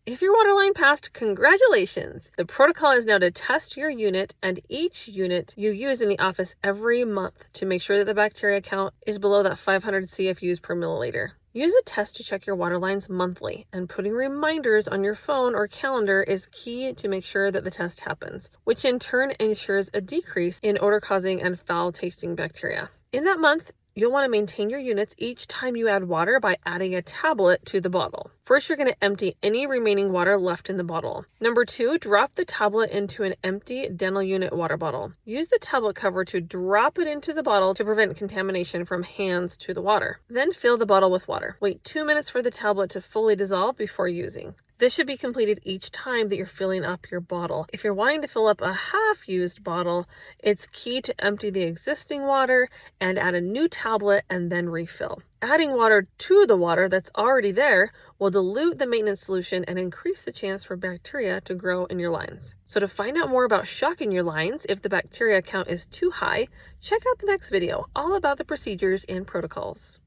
If your waterline passed, congratulations! The protocol is now to test your unit and each unit you use in the office every month to make sure that the bacteria count is below that 500 CFUs per milliliter. Use a test to check your water lines monthly, and putting reminders on your phone or calendar is key to make sure that the test happens, which in turn ensures a decrease in odor-causing and foul-tasting bacteria. In that month, you'll want to maintain your units each time you add water by adding a tablet to the bottle. First, you're going to empty any remaining water left in the bottle. Number 2, drop the tablet into an empty dental unit water bottle. Use the tablet cover to drop it into the bottle to prevent contamination from hands to the water. Then fill the bottle with water. Wait 2 minutes for the tablet to fully dissolve before using. This should be completed each time that you're filling up your bottle. If you're wanting to fill up a half-used bottle, it's key to empty the existing water and add a new tablet and then refill. Adding water to the water that's already there will dilute the maintenance solution and increase the chance for bacteria to grow in your lines. So to find out more about shocking your lines if the bacteria count is too high, check out the next video all about the procedures and protocols.